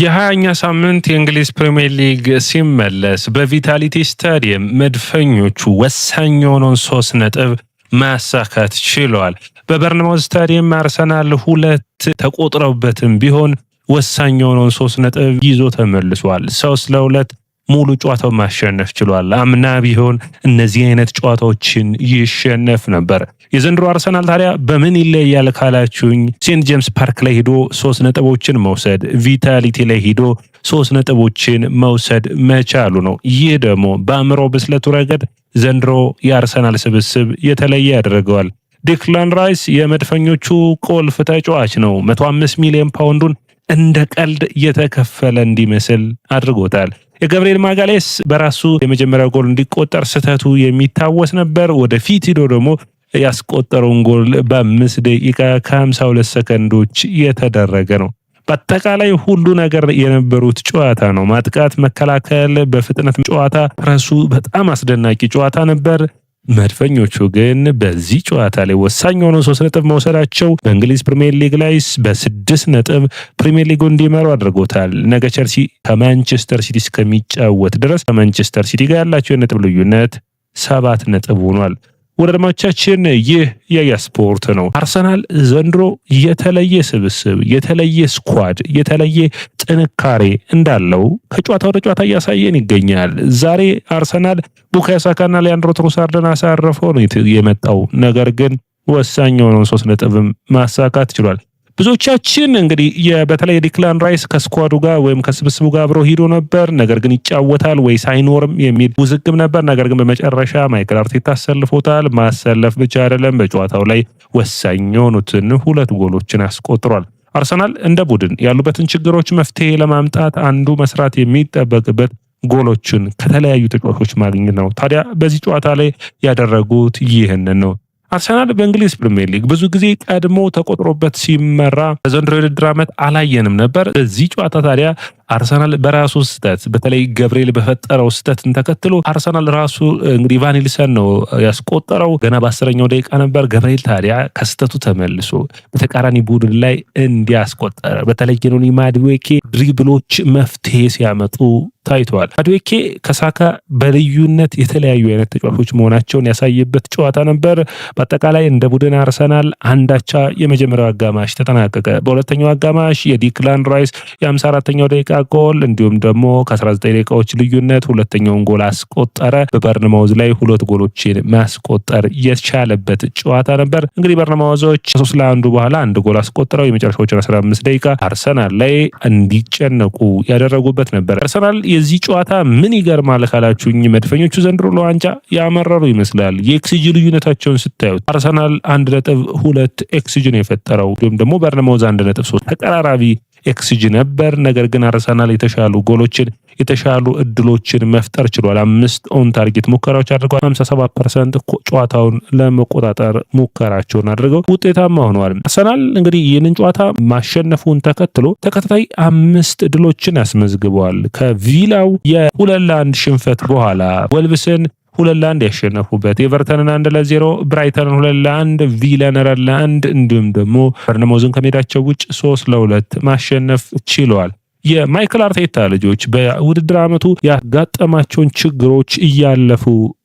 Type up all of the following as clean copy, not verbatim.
የ20ኛ ሳምንት የእንግሊዝ ፕሪሚየር ሊግ ሲመለስ በቪታሊቲ ስታዲየም መድፈኞቹ ወሳኝ የሆነውን 3 ነጥብ ማሳካት ችለዋል። በበርንማውዝ ስታዲየም አርሰናል 2 ተቆጥረውበትም ቢሆን ወሳኝ የሆነውን 3 ነጥብ ይዞ ተመልሷል። 3-2 ሙሉ ጨዋታው ማሸነፍ ችሏል። አምና ቢሆን እነዚህ አይነት ጨዋታዎችን ይሸነፍ ነበር። የዘንድሮ አርሰናል ታዲያ በምን ይለያል ካላችሁኝ ሴንት ጄምስ ፓርክ ላይ ሄዶ 3 ነጥቦችን መውሰድ፣ ቪታሊቲ ላይ ሄዶ 3 ነጥቦችን መውሰድ መቻሉ ነው። ይህ ደግሞ በአእምሮ ብስለቱ ረገድ ዘንድሮ የአርሰናል ስብስብ የተለየ ያደርገዋል። ዲክላን ራይስ የመድፈኞቹ ቁልፍ ተጫዋች ነው። 105 ሚሊዮን ፓውንዱን እንደ ቀልድ የተከፈለ እንዲመስል አድርጎታል። የገብርኤል ማጋሌስ በራሱ የመጀመሪያው ጎል እንዲቆጠር ስህተቱ የሚታወስ ነበር። ወደፊት ሄዶ ደግሞ ያስቆጠረውን ጎል በ5 ደቂቃ ከ52 ሰከንዶች የተደረገ ነው። በአጠቃላይ ሁሉ ነገር የነበሩት ጨዋታ ነው። ማጥቃት፣ መከላከል፣ በፍጥነት ጨዋታ ራሱ በጣም አስደናቂ ጨዋታ ነበር። መድፈኞቹ ግን በዚህ ጨዋታ ላይ ወሳኝ የሆነው 3 ነጥብ መውሰዳቸው በእንግሊዝ ፕሪሚየር ሊግ ላይ በ6 ነጥብ ፕሪሚየር ሊጉ እንዲመሩ አድርጎታል። ነገ ቸልሲ ከማንቸስተር ሲቲ እስከሚጫወት ድረስ ከማንቸስተር ሲቲ ጋር ያላቸው የነጥብ ልዩነት 7 ነጥብ ሆኗል። ወዳጆቻችን ይህ የያ ስፖርት ነው። አርሰናል ዘንድሮ የተለየ ስብስብ፣ የተለየ ስኳድ፣ የተለየ ጥንካሬ እንዳለው ከጨዋታ ወደ ጨዋታ እያሳየን ይገኛል። ዛሬ አርሰናል ቡካዮ ሳካና ሊያንድሮ ትሮሳርድን አሳርፈው ነው የመጣው። ነገር ግን ወሳኝ የሆነውን 3 ነጥብም ማሳካት ችሏል። ብዙዎቻችን እንግዲህ በተለይ ዲክላን ራይስ ከስኳዱ ጋር ወይም ከስብስቡ ጋር አብሮ ሂዶ ነበር፣ ነገር ግን ይጫወታል ወይስ አይኖርም የሚል ውዝግብ ነበር። ነገር ግን በመጨረሻ ማይክል አርቴታ አሰልፎታል። ማሰለፍ ብቻ አይደለም፣ በጨዋታው ላይ ወሳኝ የሆኑትን 2 ጎሎችን አስቆጥሯል። አርሰናል እንደ ቡድን ያሉበትን ችግሮች መፍትሄ ለማምጣት አንዱ መስራት የሚጠበቅበት ጎሎችን ከተለያዩ ተጫዋቾች ማግኘት ነው። ታዲያ በዚህ ጨዋታ ላይ ያደረጉት ይህንን ነው። አርሰናል በእንግሊዝ ፕሪሚየር ሊግ ብዙ ጊዜ ቀድሞ ተቆጥሮበት ሲመራ በዘንድሮ የውድድር ዓመት አላየንም ነበር። በዚህ ጨዋታ ታዲያ አርሰናል በራሱ ስህተት በተለይ ገብርኤል በፈጠረው ስህተትን ተከትሎ አርሰናል ራሱ እንግዲህ ቫኒልሰን ነው ያስቆጠረው። ገና በ10ኛው ደቂቃ ነበር። ገብርኤል ታዲያ ከስህተቱ ተመልሶ በተቃራኒ ቡድን ላይ እንዲያስቆጠረ በተለይ ኖኒ ማዱዌኬ ድሪብሎች መፍትሄ ሲያመጡ ታይቷል። ማዱዌኬ ከሳካ በልዩነት የተለያዩ አይነት ተጫዋቾች መሆናቸውን ያሳየበት ጨዋታ ነበር። በአጠቃላይ እንደ ቡድን አርሰናል አንዳቻ የመጀመሪያው አጋማሽ ተጠናቀቀ። በሁለተኛው አጋማሽ የዲክላን ራይስ የ54ኛው ደቂቃ ጎል እንዲሁም ደግሞ ከ19 ደቂቃዎች ልዩነት ሁለተኛውን ጎል አስቆጠረ። በበርንማውዝ ላይ 2 ጎሎችን ማስቆጠር የቻለበት ጨዋታ ነበር። እንግዲህ በርንማውዞች 3-1 በኋላ 1 ጎል አስቆጥረው የመጨረሻዎቹን 15 ደቂቃ አርሰናል ላይ እንዲጨነቁ ያደረጉበት ነበር። አርሰናል የዚህ ጨዋታ ምን ይገርማል ካላችሁኝ መድፈኞቹ ዘንድሮ ለዋንጫ ያመረሩ ይመስላል። የኤክስጂ ልዩነታቸውን ስታዩት አርሰናል 1.2 ኤክስጂ ነው የፈጠረው፣ እንዲሁም ደግሞ በርንማውዝ 1.3 ተቀራራቢ ኤክስጂ ነበር። ነገር ግን አርሰናል የተሻሉ ጎሎችን የተሻሉ እድሎችን መፍጠር ችሏል። 5 ኦን ታርጌት ሙከራዎች አድርገዋል። 57% ጨዋታውን ለመቆጣጠር ሙከራቸውን አድርገው ውጤታማ ሆነዋል። አርሰናል እንግዲህ ይህንን ጨዋታ ማሸነፉን ተከትሎ ተከታታይ 5 ድሎችን አስመዝግበዋል። ከቪላው የ2-1 ሽንፈት በኋላ ወልቭስን 2-1 ያሸነፉበት፣ ኤቨርተንን 1-0፣ ብራይተንን 2-1፣ ቪላን 4-1 እንዲሁም ደግሞ በርንማውዝን ከሜዳቸው ውጭ 3-2 ማሸነፍ ችለዋል። የማይክል አርቴታ ልጆች በውድድር ዓመቱ ያጋጠማቸውን ችግሮች እያለፉ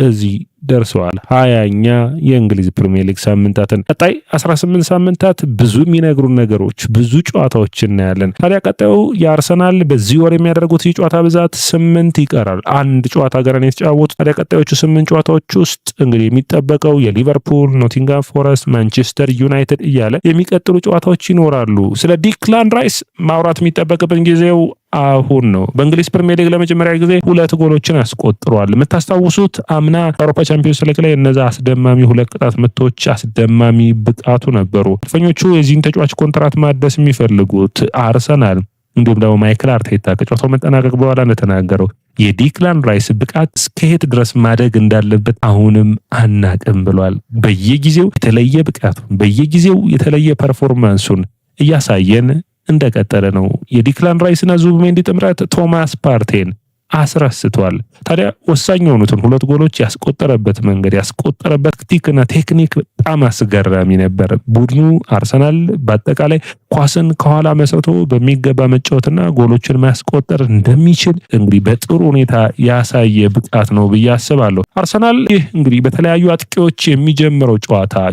እዚህ ደርሰዋል። 20ኛ የእንግሊዝ ፕሪሚየር ሊግ ሳምንታትን ቀጣይ 18 ሳምንታት ብዙ የሚነግሩን ነገሮች ብዙ ጨዋታዎች እናያለን። ታዲያ ቀጣዩ የአርሰናል በዚህ ወር የሚያደርጉት የጨዋታ ብዛት 8 ይቀራል። 1 ጨዋታ ጋር ነው የተጫወቱት። ታዲያ ቀጣዮቹ 8 ጨዋታዎች ውስጥ እንግዲህ የሚጠበቀው የሊቨርፑል፣ ኖቲንጋም ፎረስት፣ ማንቸስተር ዩናይትድ እያለ የሚቀጥሉ ጨዋታዎች ይኖራሉ። ስለ ዲክላን ራይስ ማውራት የሚጠበቅብን ጊዜው አሁን ነው። በእንግሊዝ ፕሪሚየር ሊግ ለመጀመሪያ ጊዜ 2 ጎሎችን አስቆጥሯል። የምታስታውሱት አምና አውሮፓ ቻምፒዮንስ ሊግ ላይ እነዛ አስደማሚ 2 ቅጣት ምቶች አስደማሚ ብቃቱ ነበሩ። መድፈኞቹ የዚህን ተጫዋች ኮንትራት ማደስ የሚፈልጉት አርሰናል እንዲሁም ደግሞ ማይክል አርቴታ ከጨዋታው መጠናቀቅ በኋላ እንደተናገረው የዲክላን ራይስ ብቃት እስከየት ድረስ ማደግ እንዳለበት አሁንም አናቅም ብሏል። በየጊዜው የተለየ ብቃቱን በየጊዜው የተለየ ፐርፎርማንሱን እያሳየን እንደቀጠለ ነው። የዲክላን ራይስና ዙቢሜንዲ ጥምረት ቶማስ ፓርቴን አስረስቷል። ታዲያ ወሳኝ የሆኑትን 2 ጎሎች ያስቆጠረበት መንገድ ያስቆጠረበት ታክቲክና ቴክኒክ በጣም አስገራሚ ነበር። ቡድኑ አርሰናል በአጠቃላይ ኳስን ከኋላ መስርቶ በሚገባ መጫወትና ጎሎችን ማስቆጠር እንደሚችል እንግዲህ በጥሩ ሁኔታ ያሳየ ብቃት ነው ብዬ አስባለሁ። አርሰናል ይህ እንግዲህ በተለያዩ አጥቂዎች የሚጀምረው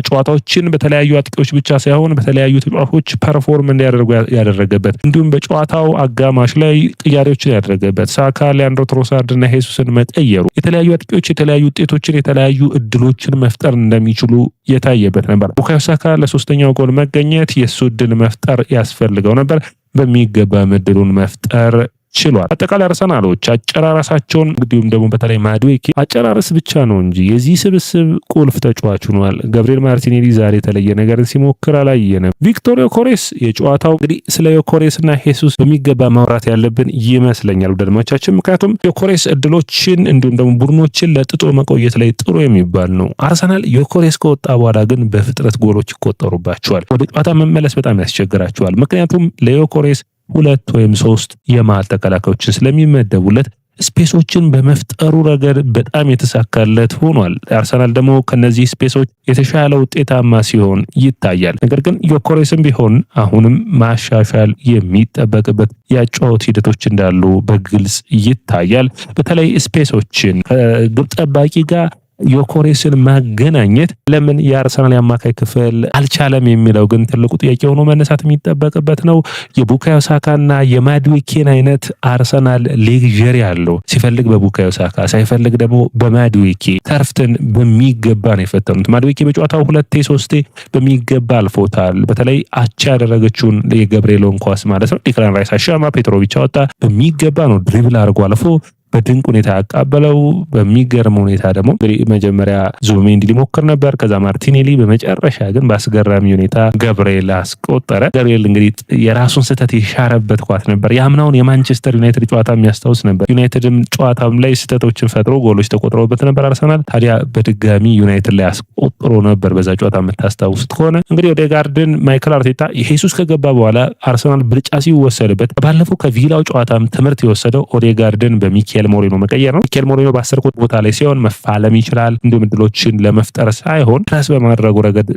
ጨዋታዎችን በተለያዩ አጥቂዎች ብቻ ሳይሆን በተለያዩ ተጫዋቾች ፐርፎርም እንዲያደርጉ ያደረገበት እንዲሁም በጨዋታው አጋማሽ ላይ ቅያሬዎችን ያደረገበት ሳካ፣ ሊያንድሮ ትሮሳርድና ሄሱስን መቀየሩ የተለያዩ አጥቂዎች የተለያዩ ውጤቶችን የተለያዩ እድሎችን መፍጠር እንደሚችሉ የታየበት ነበር። ቡካዮ ሳካ ለሶስተኛው ጎል መገኘት የሱ እድል መፍጠር ያስፈልገው ነበር። በሚገባ እድሉን መፍጠር ችሏል። አጠቃላይ አርሰናሎች አጨራረሳቸውን እንግዲሁም ደግሞ በተለይ ማዱዌኬ አጨራረስ ብቻ ነው እንጂ የዚህ ስብስብ ቁልፍ ተጫዋች ሆኗል። ገብርኤል ማርቲኔሊ ዛሬ የተለየ ነገር ሲሞክር አላየንም። ቪክቶር ዮኬሬስ የጨዋታው እንግዲህ ስለ ዮኬሬስና ሄሱስ በሚገባ ማውራት ያለብን ይመስለኛል ወዳጆቻችን። ምክንያቱም ዮኬሬስ እድሎችን እንዲሁም ደግሞ ቡድኖችን ለጥጦ መቆየት ላይ ጥሩ የሚባል ነው። አርሰናል ዮኬሬስ ከወጣ በኋላ ግን በፍጥነት ጎሎች ይቆጠሩባቸዋል። ወደ ጨዋታ መመለስ በጣም ያስቸግራቸዋል። ምክንያቱም ለዮኬሬስ 2 ወይም 3 የመሃል ተከላካዮችን ስለሚመደቡለት ስፔሶችን በመፍጠሩ ረገድ በጣም የተሳካለት ሆኗል። አርሰናል ደግሞ ከነዚህ ስፔሶች የተሻለ ውጤታማ ሲሆን ይታያል። ነገር ግን ዮኬሬስም ቢሆን አሁንም ማሻሻል የሚጠበቅበት የአጨዋወት ሂደቶች እንዳሉ በግልጽ ይታያል። በተለይ ስፔሶችን ከግብ ጠባቂ ጋር ዮኬሬስን ማገናኘት ለምን የአርሰናል የአማካይ ክፍል አልቻለም የሚለው ግን ትልቁ ጥያቄ ሆኖ መነሳት የሚጠበቅበት ነው። የቡካዮ ሳካና የማዱዌኬን አይነት አርሰናል ሌግዠሪ አለው። ሲፈልግ በቡካዮ ሳካ ሳይፈልግ ደግሞ በማዱዌኬ ተርፍትን በሚገባ ነው የፈተኑት። ማዱዌኬ በጨዋታው 2-3 በሚገባ አልፎታል። በተለይ አቻ ያደረገችውን የገብርኤልን ኳስ ማለት ነው ዲክላን ራይስ አሻማ ፔትሮቪች አወጣ። በሚገባ ነው ድሪብል አድርጎ አልፎ በድንቅ ሁኔታ ያቃበለው። በሚገርም ሁኔታ ደግሞ መጀመሪያ ዙቢሜንዲ ሊሞክር ነበር፣ ከዛ ማርቲኔሊ፣ በመጨረሻ ግን በአስገራሚ ሁኔታ ገብርኤል አስቆጠረ። ገብርኤል እንግዲህ የራሱን ስህተት የሻረበት ኳስ ነበር። የአምናውን የማንቸስተር ዩናይትድ ጨዋታ የሚያስታውስ ነበር። ዩናይትድም ጨዋታም ላይ ስህተቶችን ፈጥሮ ጎሎች ተቆጥረውበት ነበር። አርሰናል ታዲያ በድጋሚ ዩናይትድ ላይ አስቆጥሮ ነበር በዛ ጨዋታ የምታስታውሱት ከሆነ። እንግዲህ ኦዴጋርድን ማይክል አርቴታ ሄሱስ ከገባ በኋላ አርሰናል ብልጫ ሲወሰድበት ባለፈው ከቪላው ጨዋታም ትምህርት የወሰደው ኦዴጋርድን በሚካኤል ሞሪኖ መቀየር ነው። ሚካኤል ሞሪኖ በ10 ቦታ ላይ ሲሆን መፋለም ይችላል። እንዲሁም እድሎችን ለመፍጠር ሳይሆን ፕረስ በማድረጉ ረገድ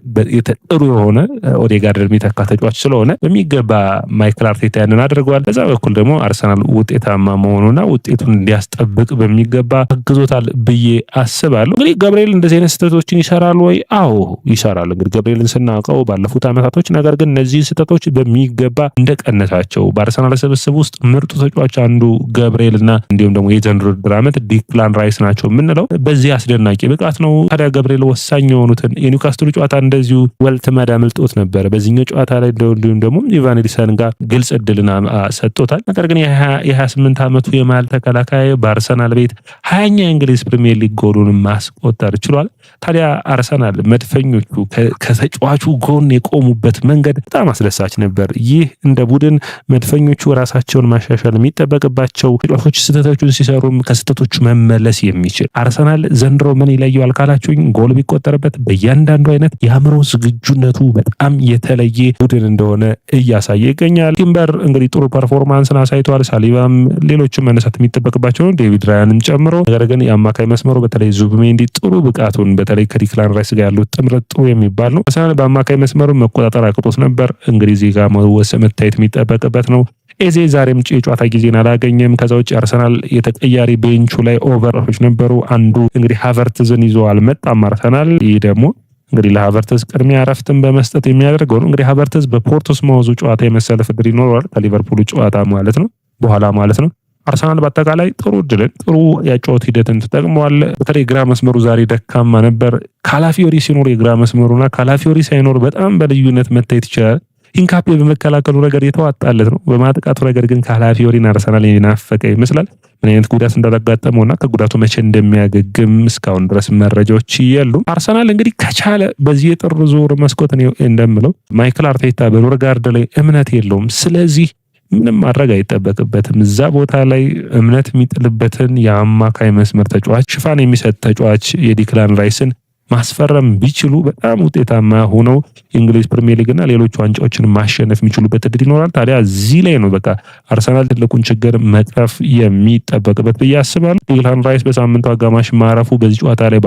ጥሩ የሆነ ኦዴጋርድ የሚተካ ተጫዋች ስለሆነ በሚገባ ማይክል አርቴታ ያንን አድርገዋል። በዛ በኩል ደግሞ አርሰናል ውጤታማ መሆኑና ውጤቱን እንዲያስጠብቅ በሚገባ አግዞታል ብዬ አስባለሁ። እንግዲህ ገብርኤል እንደዚህ አይነት ስህተቶችን ይሰራል ወይ? አዎ ይሰራል። እንግዲህ ገብርኤልን ስናውቀው ባለፉት ዓመታቶች፣ ነገር ግን እነዚህ ስህተቶች በሚገባ እንደቀነሳቸው በአርሰናል ስብስብ ውስጥ ምርጡ ተጫዋች አንዱ ገብርኤልና እንዲሁም ደግሞ የዘንድሮ ውድድር ዓመት ዲክላን ራይስ ናቸው የምንለው በዚህ አስደናቂ ብቃት ነው። ታዲያ ገብርኤል ወሳኝ የሆኑትን የኒውካስትሉ ጨዋታ እንደዚሁ ወልትመድ አምልጦት ነበር። በዚህኛው ጨዋታ ላይ እንዲሁም ደግሞ ኢቫንዲሰን ጋር ግልጽ እድልን ሰጥቶታል። ነገር ግን የ28 ዓመቱ የመሃል ተከላካይ በአርሰናል ቤት 20ኛ የእንግሊዝ ፕሪሚየር ሊግ ጎሉን ማስቆጠር ችሏል። ታዲያ አርሰናል መድፈኞቹ ከተጫዋቹ ጎን የቆሙበት መንገድ በጣም አስደሳች ነበር። ይህ እንደ ቡድን መድፈኞቹ ራሳቸውን ማሻሻል የሚጠበቅባቸው ተጫዋቾች ስህተቶችን ሲሰሩም ከስህተቶቹ መመለስ የሚችል አርሰናል ዘንድሮ ምን ይለየዋል ካላችሁኝ ጎል ቢቆጠርበት በእያንዳንዱ አይነት የአእምሮ ዝግጁነቱ በጣም የተለየ ቡድን እንደሆነ እያሳየ ይገኛል። ቲምበር እንግዲህ ጥሩ ፐርፎርማንስን አሳይቷል። ሳሊባም ሌሎችም መነሳት የሚጠበቅባቸው ዴቪድ ራያንም ጨምሮ። ነገር ግን የአማካይ መስመሩ በተለይ ዙቢሜንዲ ጥሩ ብቃቱን በተለይ ከዲክላን ራይስ ጋር ያሉት ጥምረት ጥሩ የሚባል ነው። አርሰናል በአማካይ መስመሩ መቆጣጠር አቅቶት ነበር። እንግዲህ እዚህ ጋር መታየት የሚጠበቅበት ነው። ኤዜ ዛሬም የጨዋታ ጊዜን አላገኘም። ከዛ ውጭ አርሰናል የተቀያሪ ቤንቹ ላይ ኦቨሮች ነበሩ። አንዱ እንግዲህ ሃቨርትዝን ይዞ አልመጣም አርሰናል። ይህ ደግሞ እንግዲህ ለሃቨርትዝ ቅድሚያ እረፍትን በመስጠት የሚያደርገው ነው። እንግዲህ ሃቨርትዝ በፖርቶስማውዙ ጨዋታ የመሰለፍ ዕድል ይኖረዋል ከሊቨርፑል ጨዋታ ማለት ነው በኋላ ማለት ነው። አርሰናል በአጠቃላይ ጥሩ እድልን ጥሩ ያጨዋወት ሂደትን ተጠቅመዋል። በተለይ ግራ መስመሩ ዛሬ ደካማ ነበር። ካላፊዮሪ ሲኖር የግራ መስመሩና ካላፊዮሪ ሳይኖር በጣም በልዩነት መታየት ይችላል። ኢንካፔ በመከላከሉ ረገድ የተዋጣለት ነው። በማጥቃቱ ረገድ ግን ካላፊዮሪን አርሰናል የናፈቀ ይመስላል። ምን አይነት ጉዳት እንዳጋጠመውና ከጉዳቱ መቼ እንደሚያገግም እስካሁን ድረስ መረጃዎች የሉም። አርሰናል እንግዲህ ከቻለ በዚህ የጥር ዙር መስኮት እንደምለው ማይክል አርቴታ በኖርጋርድ ላይ እምነት የለውም። ስለዚህ ምንም ማድረግ አይጠበቅበትም። እዛ ቦታ ላይ እምነት የሚጥልበትን የአማካይ መስመር ተጫዋች ሽፋን የሚሰጥ ተጫዋች የዲክላን ራይስን ማስፈረም ቢችሉ በጣም ውጤታማ ሆነው የእንግሊዝ ፕሪሚየር ሊግና ሌሎች ዋንጫዎችን ማሸነፍ የሚችሉበት እድል ይኖራል። ታዲያ እዚህ ላይ ነው በቃ አርሰናል ትልቁን ችግር መቅረፍ የሚጠበቅበት ብዬ አስባለሁ። ዲክላን ራይስ በሳምንቱ አጋማሽ ማረፉ በዚህ ጨዋታ ላይ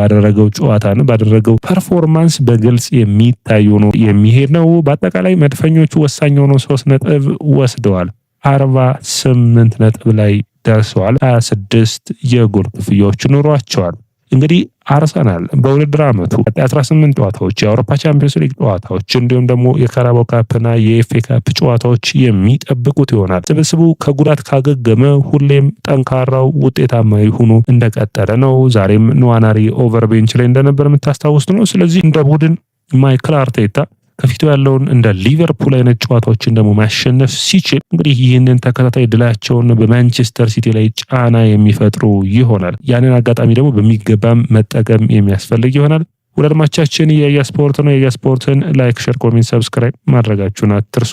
ባደረገው ፐርፎርማንስ በግልጽ የሚታይ ሆኖ የሚሄድ ነው። በአጠቃላይ መድፈኞቹ ወሳኝ ሆኖ 3 ነጥብ ወስደዋል። 48 ነጥብ ላይ ደርሰዋል። 26 የጎል ክፍያዎች ኖሯቸዋል። እንግዲህ አርሰናል በውድድር ዓመቱ 18 ጨዋታዎች የአውሮፓ ቻምፒዮንስ ሊግ ጨዋታዎች እንዲሁም ደግሞ የካራባኦ ካፕና የኤፍኤ ካፕ ጨዋታዎች የሚጠብቁት ይሆናል። ስብስቡ ከጉዳት ካገገመ ሁሌም ጠንካራው ውጤታማ ሆኖ እንደቀጠለ ነው። ዛሬም ንዋነሪ ኦቨር ቤንች ላይ እንደነበር የምታስታውሱት ነው። ስለዚህ እንደ ቡድን ማይክል አርቴታ ከፊቱ ያለውን እንደ ሊቨርፑል አይነት ጨዋታዎችን ደግሞ ማሸነፍ ሲችል እንግዲህ ይህንን ተከታታይ ድላቸውን በማንቸስተር ሲቲ ላይ ጫና የሚፈጥሩ ይሆናል። ያንን አጋጣሚ ደግሞ በሚገባም መጠቀም የሚያስፈልግ ይሆናል። ወደ አድማቻችን የያ ስፖርት ነው። የያ ስፖርትን ላይክ፣ ሼር፣ ኮሜንት፣ ሰብስክራይብ ማድረጋችሁን አትርሱ።